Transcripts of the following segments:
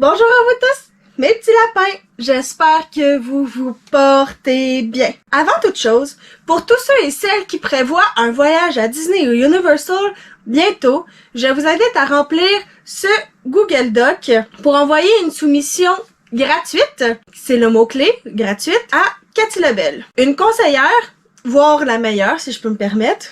Bonjour à vous tous, mes petits lapins! J'espère que vous vous portez bien. Avant toute chose, pour tous ceux et celles qui prévoient un voyage à Disney ou Universal bientôt, je vous invite à remplir ce Google Doc pour envoyer une soumission gratuite, c'est le mot-clé, gratuite, à Cathy Lebel. Une conseillère, voire la meilleure si je peux me permettre,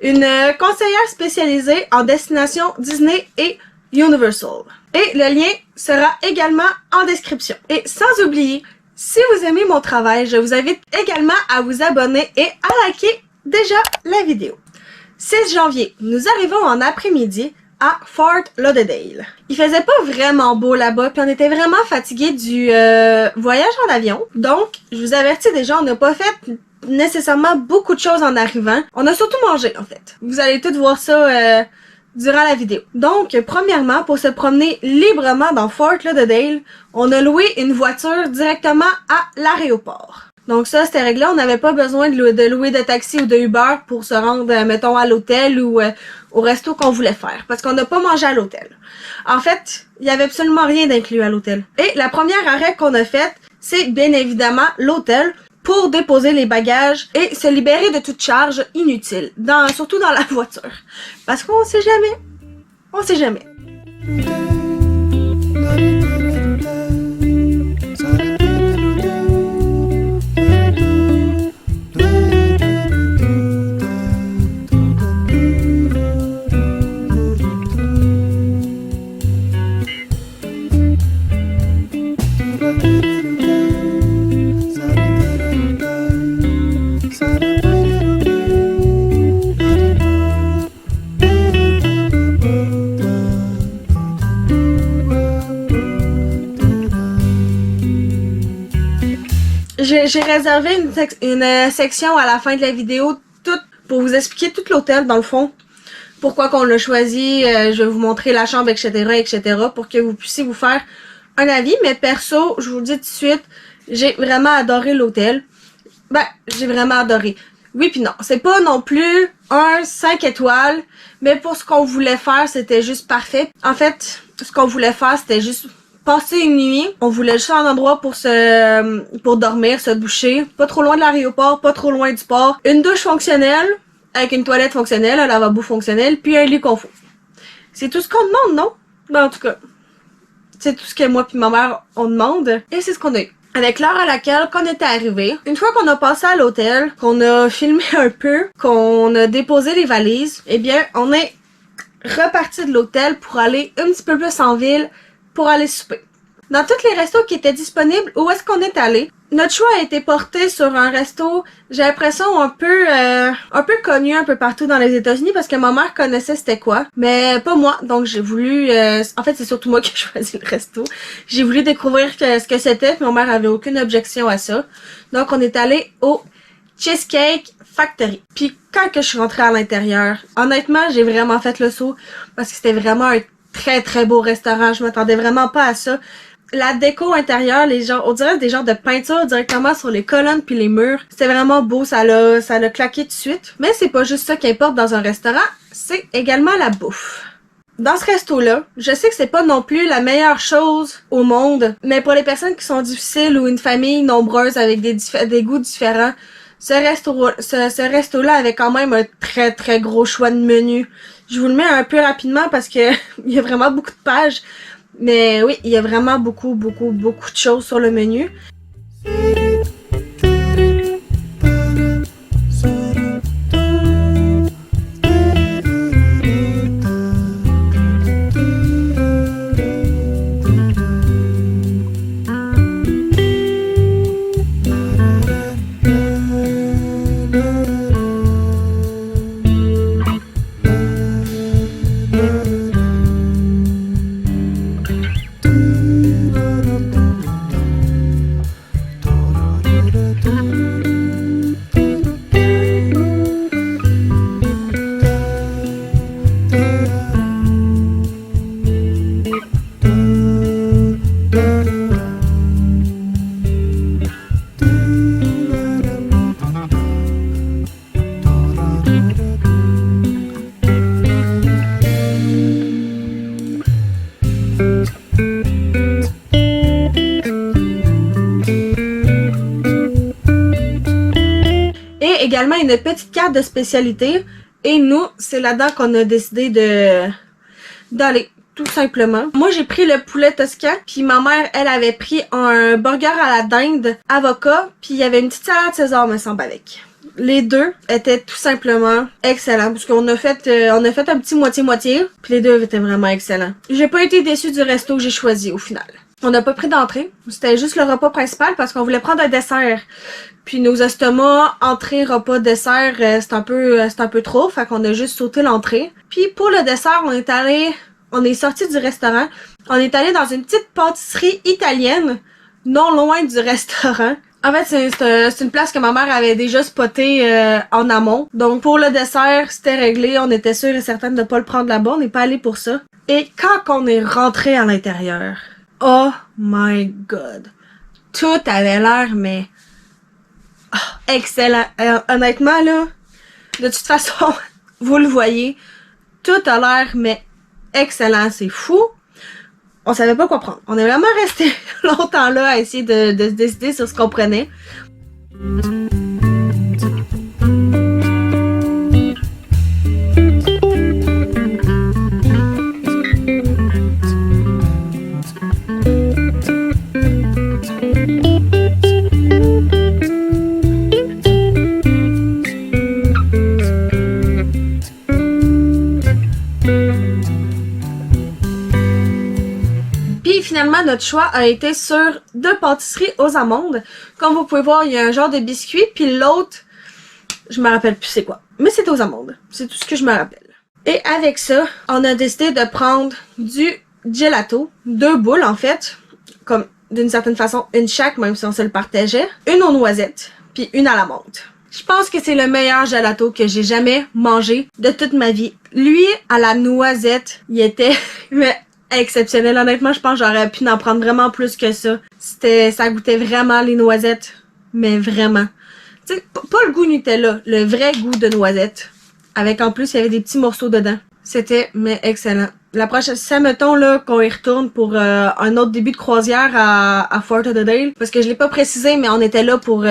une conseillère spécialisée en destination Disney et Universal. Et le lien sera également en description. Et sans oublier, si vous aimez mon travail, je vous invite également à vous abonner et à liker déjà la vidéo. 6 janvier, nous arrivons en après-midi à Fort Lauderdale. Il faisait pas vraiment beau là-bas, puis on était vraiment fatigués du voyage en avion. Donc, je vous avertis déjà, on n'a pas fait nécessairement beaucoup de choses en arrivant. On a surtout mangé, en fait. Vous allez tous voir ça durant la vidéo. Donc, premièrement, pour se promener librement dans Fort Lauderdale, on a loué une voiture directement à l'aéroport. Donc ça, c'était réglé. On n'avait pas besoin de louer de taxi ou de Uber pour se rendre, mettons, à l'hôtel ou au resto qu'on voulait faire. Parce qu'on n'a pas mangé à l'hôtel. En fait, il y avait absolument rien d'inclus à l'hôtel. Et la première arrêt qu'on a faite, c'est bien évidemment l'hôtel pour déposer les bagages et se libérer de toute charge inutile. Surtout dans la voiture. Parce qu'on sait jamais. On sait jamais. J'ai réservé une section à la fin de la vidéo pour vous expliquer tout l'hôtel dans le fond. Pourquoi qu'on l'a choisi, je vais vous montrer la chambre, etc. pour que vous puissiez vous faire un avis. Mais perso, je vous le dis tout de suite, j'ai vraiment adoré l'hôtel. Ben, j'ai vraiment adoré. Oui puis non, c'est pas non plus un 5 étoiles, mais pour ce qu'on voulait faire, c'était juste parfait. En fait, ce qu'on voulait faire, c'était juste passer une nuit. On voulait juste un endroit pour dormir, se doucher. Pas trop loin de l'aéroport, pas trop loin du port. Une douche fonctionnelle, avec une toilette fonctionnelle, un lavabo fonctionnel, puis un lit confort. C'est tout ce qu'on demande, non? Ben, en tout cas, c'est tout ce que moi puis ma mère, on demande. Et c'est ce qu'on a eu. Avec l'heure à laquelle qu'on était arrivé, une fois qu'on a passé à l'hôtel, qu'on a filmé un peu, qu'on a déposé les valises, eh bien, on est reparti de l'hôtel pour aller un petit peu plus en ville, pour aller souper. Dans tous les restos qui étaient disponibles, où est-ce qu'on est allé? Notre choix a été porté sur un resto, j'ai l'impression un peu connu un peu partout dans les États-Unis parce que ma mère connaissait c'était quoi, mais pas moi. Donc j'ai voulu, en fait c'est surtout moi qui ai choisi le resto. J'ai voulu découvrir ce que c'était, puis ma mère avait aucune objection à ça. Donc on est allé au Cheesecake Factory. Puis quand que je suis rentrée à l'intérieur, honnêtement j'ai vraiment fait le saut parce que c'était vraiment un très très beau restaurant. Je m'attendais vraiment pas à ça. La déco intérieure, on dirait des genres de peinture directement sur les colonnes puis les murs. C'était vraiment beau, ça l'a claqué tout de suite. Mais c'est pas juste ça qui importe dans un restaurant, c'est également la bouffe. Dans ce resto-là, je sais que c'est pas non plus la meilleure chose au monde, mais pour les personnes qui sont difficiles ou une famille nombreuse avec des goûts différents, ce resto-là avait quand même un très très gros choix de menus. Je vous le mets un peu rapidement parce que il y a vraiment beaucoup de pages. Mais oui, il y a vraiment beaucoup de choses sur le menu. également une petite carte de spécialité. Et nous, c'est là-dedans qu'on a décidé d'aller, tout simplement. Moi, j'ai pris le poulet toscan, puis ma mère, elle avait pris un burger à la dinde, avocat, puis il y avait une petite salade César, me semble, avec. Les deux étaient tout simplement excellents, parce qu'on a fait un petit moitié-moitié, puis les deux étaient vraiment excellents. J'ai pas été déçue du resto que j'ai choisi, au final. On n'a pas pris d'entrée, c'était juste le repas principal, parce qu'on voulait prendre un dessert. Puis nos estomacs, entrée, repas, dessert, c'est un peu trop, fait qu'on a juste sauté l'entrée. Puis pour le dessert, on est sorti du restaurant, on est allé dans une petite pâtisserie italienne, non loin du restaurant. En fait, c'est une place que ma mère avait déjà spotée en amont. Donc pour le dessert, c'était réglé, on était sûr et certaine de pas le prendre là-bas, on n'est pas allé pour ça. Et quand on est rentré à l'intérieur, oh my god, tout avait l'air, mais excellent. Honnêtement, là, de toute façon, vous le voyez, tout a l'air, mais excellent. C'est fou. On savait pas quoi prendre. On est vraiment resté longtemps là à essayer de se décider sur ce qu'on prenait. Finalement, notre choix a été sur deux pâtisseries aux amandes. Comme vous pouvez voir, il y a un genre de biscuit, puis l'autre, je me rappelle plus c'est quoi. Mais c'est aux amandes. C'est tout ce que je me rappelle. Et avec ça, on a décidé de prendre du gelato. 2 boules, en fait. Comme, d'une certaine façon, une chaque, même si on se le partageait. Une aux noisettes, puis une à la menthe. Je pense que c'est le meilleur gelato que j'ai jamais mangé de toute ma vie. Lui, à la noisette, il était... mais exceptionnel. Honnêtement, je pense que j'aurais pu en prendre vraiment plus que ça. Ça goûtait vraiment les noisettes. Mais vraiment. Tu sais, pas le goût Nutella, le vrai goût de noisette. Avec en plus, il y avait des petits morceaux dedans. C'était, mais excellent. La prochaine, ça mettons là qu'on y retourne pour un autre début de croisière à Fort Lauderdale. Parce que je l'ai pas précisé, mais on était là pour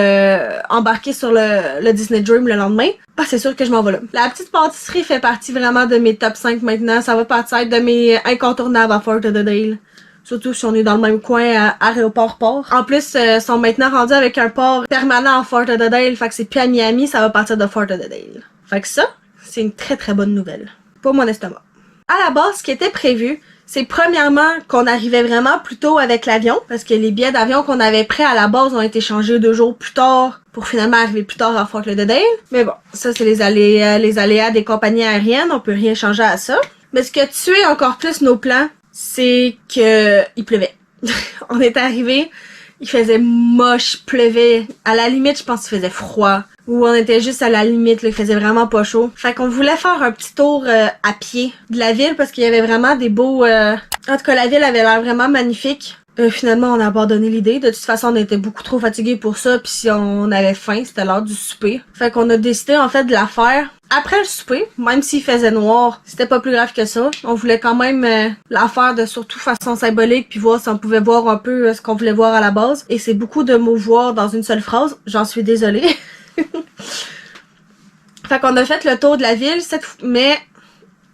embarquer sur le Disney Dream le lendemain. Ah, c'est sûr que je m'en vais là. La petite pâtisserie fait partie vraiment de mes top 5 maintenant. Ça va partir de mes incontournables à Fort Lauderdale. Surtout si on est dans le même coin à Aéroport-Port. En plus, ils sont maintenant rendus avec un port permanent à Fort Lauderdale. Fait que c'est plus à Miami, ça va partir de Fort Lauderdale. Fait que ça, c'est une très très bonne nouvelle. Pour mon estomac. À la base, ce qui était prévu, c'est premièrement qu'on arrivait vraiment plus tôt avec l'avion, parce que les billets d'avion qu'on avait pris à la base ont été changés 2 jours plus tard pour finalement arriver plus tard à Fort Lauderdale. Mais bon, ça c'est les aléas des compagnies aériennes, on peut rien changer à ça. Mais ce qui a tué encore plus nos plans, c'est que il pleuvait. On est arrivé, il faisait moche, pleuvait. À la limite, je pense qu'il faisait froid. Ou on était juste à la limite, là, il faisait vraiment pas chaud. Fait qu'on voulait faire un petit tour à pied de la ville parce qu'il y avait vraiment des beaux... En tout cas, la ville avait l'air vraiment magnifique. Finalement, on a abandonné l'idée. De toute façon, on était beaucoup trop fatigués pour ça. Puis si on avait faim, c'était l'heure du souper. Fait qu'on a décidé en fait de la faire après le souper. Même s'il faisait noir, c'était pas plus grave que ça. On voulait quand même la faire de surtout façon symbolique. Puis voir si on pouvait voir un peu ce qu'on voulait voir à la base. Et c'est beaucoup de mots voir dans une seule phrase. J'en suis désolée. Fait qu'on a fait le tour de la ville, mais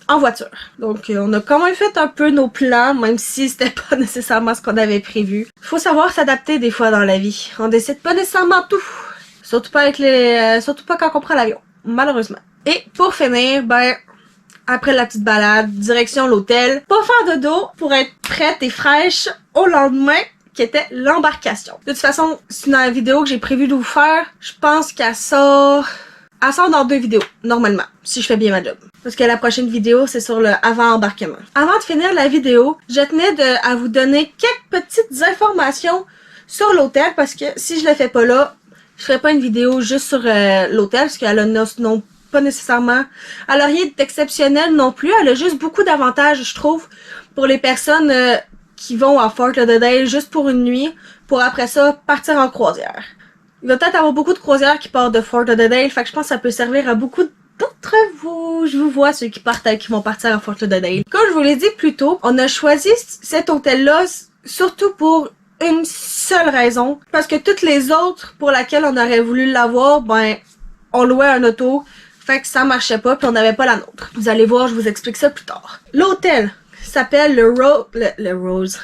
en voiture. Donc on a quand même fait un peu nos plans, même si c'était pas nécessairement ce qu'on avait prévu. Faut savoir s'adapter des fois dans la vie. On décide pas nécessairement tout. Surtout pas surtout pas quand on prend l'avion. Malheureusement. Et pour finir, ben, après la petite balade, direction l'hôtel, pas faire de dos pour être prête et fraîche au lendemain, qui était l'embarcation. De toute façon, c'est dans la vidéo que j'ai prévu de vous faire. Je pense qu'elle sort dans 2 vidéos, normalement, si je fais bien ma job. Parce que la prochaine vidéo, c'est sur le avant-embarquement. Avant de finir la vidéo, je tenais à vous donner quelques petites informations sur l'hôtel, parce que si je le fais pas là, je ferai pas une vidéo juste sur l'hôtel, parce qu'elle a non pas nécessairement... Elle a rien d'exceptionnel non plus, elle a juste beaucoup d'avantages, je trouve, pour les personnes... qui vont à Fort Lauderdale juste pour une nuit, pour après ça partir en croisière. Il va peut-être avoir beaucoup de croisières qui partent de Fort Lauderdale, fait que je pense que ça peut servir à beaucoup d'entre vous. Je vous vois ceux qui vont partir à Fort Lauderdale. Comme je vous l'ai dit plus tôt, on a choisi cet hôtel-là surtout pour une seule raison, parce que toutes les autres pour laquelle on aurait voulu l'avoir, ben on louait un auto, fait que ça marchait pas, puis on n'avait pas la nôtre. Vous allez voir, je vous explique ça plus tard. L'hôtel s'appelle le Rose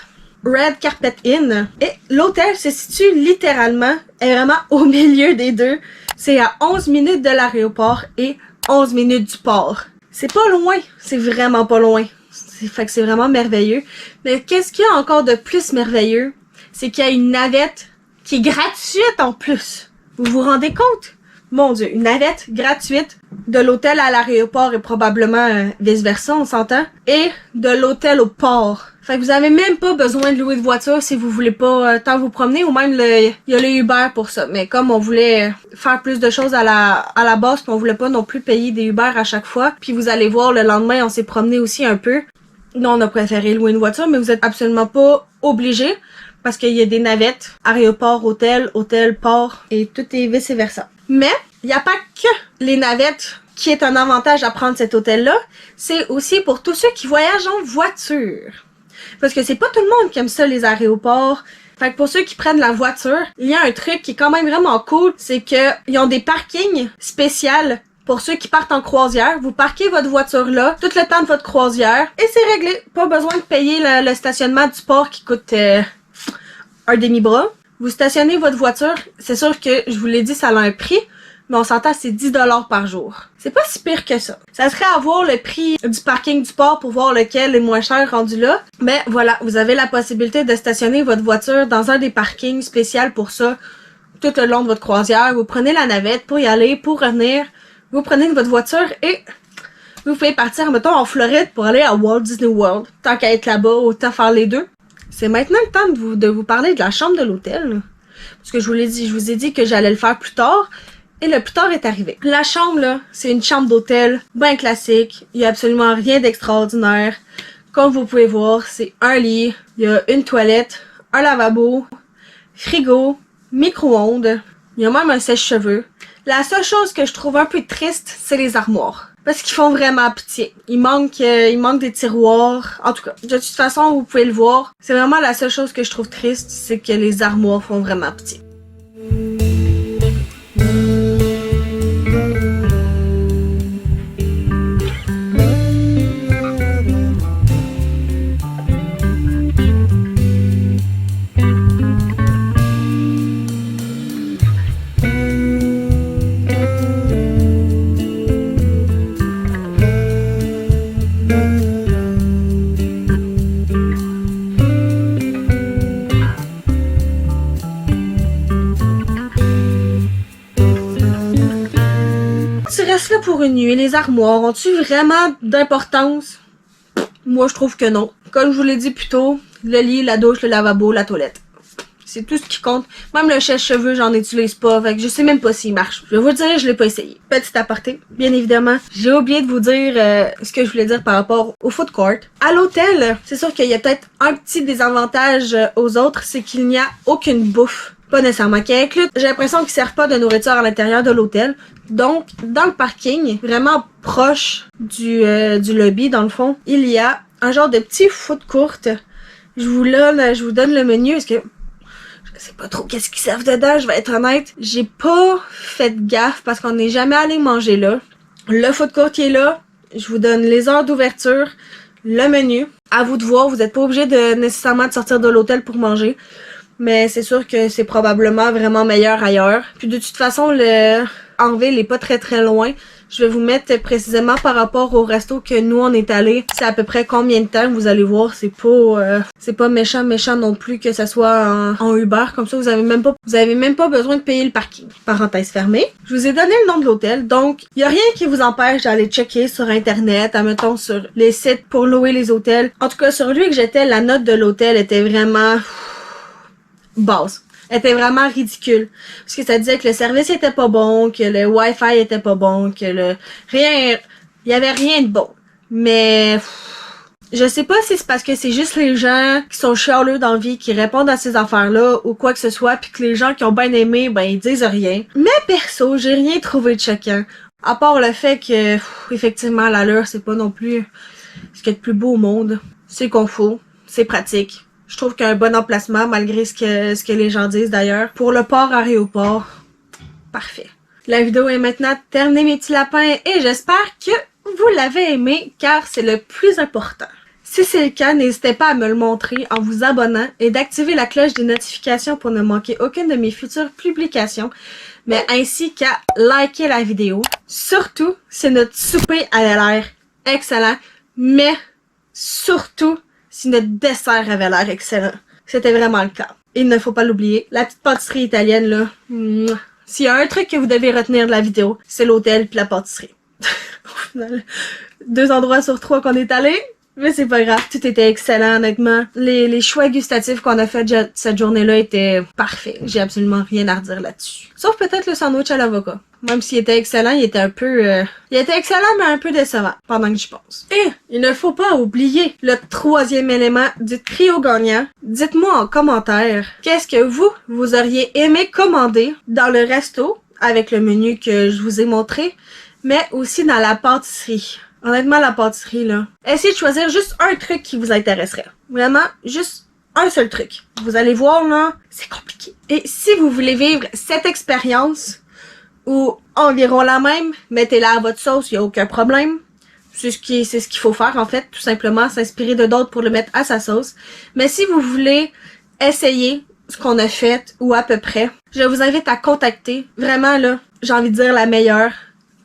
Red Carpet Inn, et l'hôtel se situe littéralement, est vraiment au milieu des deux. C'est à 11 minutes de l'aéroport et 11 minutes du port. C'est pas loin, c'est vraiment pas loin. Fait que c'est vraiment merveilleux. Mais qu'est-ce qu'il y a encore de plus merveilleux? C'est qu'il y a une navette qui est gratuite en plus. Vous vous rendez compte? Mon Dieu, une navette gratuite de l'hôtel à l'aéroport et probablement vice-versa, on s'entend, et de l'hôtel au port. Fait que vous avez même pas besoin de louer de voiture si vous voulez pas tant vous promener, ou même il y a le Uber pour ça. Mais comme on voulait faire plus de choses à la base, puis on voulait pas non plus payer des Uber à chaque fois, puis vous allez voir, le lendemain, on s'est promené aussi un peu. Nous, on a préféré louer une voiture, mais vous êtes absolument pas obligés, parce qu'il y a des navettes, aéroport, hôtel, hôtel, port, et tout est vice-versa. Mais, il n'y a pas que les navettes qui est un avantage à prendre cet hôtel-là, c'est aussi pour tous ceux qui voyagent en voiture. Parce que c'est pas tout le monde qui aime ça, les aéroports. Fait que pour ceux qui prennent la voiture, il y a un truc qui est quand même vraiment cool, c'est que ils ont des parkings spéciaux pour ceux qui partent en croisière. Vous parquez votre voiture là, tout le temps de votre croisière, et c'est réglé. Pas besoin de payer le stationnement du port qui coûte un demi-bras. Vous stationnez votre voiture, c'est sûr que, je vous l'ai dit, ça a un prix, mais on s'entend, c'est 10$ par jour. C'est pas si pire que ça. Ça serait à voir le prix du parking du port pour voir lequel est moins cher rendu là. Mais voilà, vous avez la possibilité de stationner votre voiture dans un des parkings spéciaux pour ça, tout le long de votre croisière. Vous prenez la navette pour y aller, pour revenir. Vous prenez votre voiture et vous pouvez partir, mettons, en Floride pour aller à Walt Disney World. Tant qu'à être là-bas, autant faire les deux. C'est maintenant le temps de vous parler de la chambre de l'hôtel. Parce que je vous ai dit que j'allais le faire plus tard. Et le plus tard est arrivé. La chambre, là, c'est une chambre d'hôtel bien classique. Il y a absolument rien d'extraordinaire. Comme vous pouvez voir, c'est un lit, il y a une toilette, un lavabo, frigo, micro-ondes. Il y a même un sèche-cheveux. La seule chose que je trouve un peu triste, c'est les armoires. Parce qu'ils font vraiment pitié. Il manque des tiroirs. En tout cas, de toute façon, vous pouvez le voir. C'est vraiment la seule chose que je trouve triste, c'est que les armoires font vraiment pitié. Là pour une nuit, les armoires ont-tu vraiment d'importance? Moi, je trouve que non. Comme je vous l'ai dit plus tôt, le lit, la douche, le lavabo, la toilette. C'est tout ce qui compte. Même le sèche-cheveux, j'en utilise pas. Fait que je sais même pas s'il marche. Je vais vous le dire, je l'ai pas essayé. Petit aparté, bien évidemment. J'ai oublié de vous dire ce que je voulais dire par rapport au food court. À l'hôtel, c'est sûr qu'il y a peut-être un petit désavantage aux autres, c'est qu'il n'y a aucune bouffe. Pas nécessairement qui est inclus. J'ai l'impression qu'ils servent pas de nourriture à l'intérieur de l'hôtel. Donc, dans le parking, vraiment proche du lobby, dans le fond, il y a un genre de petit food court. Je vous donne le menu parce que je sais pas trop qu'est-ce qu'ils servent dedans, je vais être honnête. J'ai pas fait gaffe parce qu'on n'est jamais allé manger là. Le food court qui est là, je vous donne les heures d'ouverture, le menu. À vous de voir, vous êtes pas obligé de nécessairement de sortir de l'hôtel pour manger. Mais c'est sûr que c'est probablement vraiment meilleur ailleurs. Puis de toute façon, le Anvil est pas très très loin. Je vais vous mettre précisément par rapport au resto que nous on est allé. C'est à peu près combien de temps, vous allez voir. C'est pas méchant non plus que ça soit en Uber. Comme ça, vous avez même pas besoin de payer le parking. Parenthèse fermée. Je vous ai donné le nom de l'hôtel. Donc, il y a rien qui vous empêche d'aller checker sur internet, admettons sur les sites pour louer les hôtels. En tout cas, sur lui que j'étais, la note de l'hôtel était vraiment basse. Elle était vraiment ridicule. Parce que ça disait que le service était pas bon, que le Wi-Fi était pas bon, que il y avait rien de bon. Mais je sais pas si c'est parce que c'est juste les gens qui sont chialeux dans la vie qui répondent à ces affaires-là ou quoi que ce soit, puis que les gens qui ont bien aimé, ben ils disent rien. Mais perso, j'ai rien trouvé de choquant. À part le fait que, effectivement, l'allure, c'est pas non plus ce qu'il y a de plus beau au monde. C'est confort, c'est pratique. Je trouve qu'il y a un bon emplacement, malgré ce que les gens disent d'ailleurs. Pour le port aéroport, parfait. La vidéo est maintenant terminée, mes petits lapins, et j'espère que vous l'avez aimé, car c'est le plus important. Si c'est le cas, n'hésitez pas à me le montrer en vous abonnant et d'activer la cloche des notifications pour ne manquer aucune de mes futures publications, mais ainsi qu'à liker la vidéo. Surtout, si notre souper avait l'air excellent, mais surtout, si notre dessert avait l'air excellent. C'était vraiment le cas. Il ne faut pas l'oublier, la petite pâtisserie italienne, là, s'il y a un truc que vous devez retenir de la vidéo, c'est l'hôtel puis la pâtisserie. Au final, 2 endroits sur 3 qu'on est allés. Mais c'est pas grave, tout était excellent honnêtement. Les choix gustatifs qu'on a fait cette journée-là étaient parfaits. J'ai absolument rien à redire là-dessus. Sauf peut-être le sandwich à l'avocat. Même s'il était excellent, il était il était excellent mais un peu décevant, pendant que j'y pense. Et il ne faut pas oublier le 3e élément du trio gagnant. Dites-moi en commentaire, qu'est-ce que vous auriez aimé commander dans le resto, avec le menu que je vous ai montré, mais aussi dans la pâtisserie. Honnêtement, la pâtisserie, là, essayez de choisir juste un truc qui vous intéresserait. Vraiment, juste un seul truc. Vous allez voir, là, c'est compliqué. Et si vous voulez vivre cette expérience, ou environ la même, mettez-la à votre sauce, il n'y a aucun problème. C'est ce qu'il faut faire, en fait, tout simplement, s'inspirer de d'autres pour le mettre à sa sauce. Mais si vous voulez essayer ce qu'on a fait, ou à peu près, je vous invite à contacter, vraiment, là, j'ai envie de dire la meilleure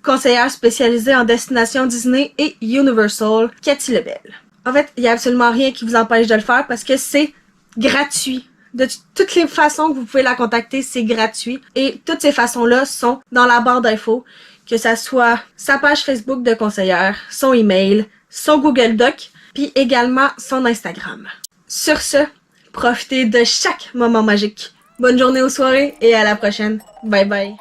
conseillère spécialisée en destination Disney et Universal, Cathy Lebel. En fait, il n'y a absolument rien qui vous empêche de le faire parce que c'est gratuit. De toutes les façons que vous pouvez la contacter, c'est gratuit. Et toutes ces façons-là sont dans la barre d'infos, que ça soit sa page Facebook de conseillère, son email, son Google Doc, puis également son Instagram. Sur ce, profitez de chaque moment magique. Bonne journée aux soirées et à la prochaine. Bye bye.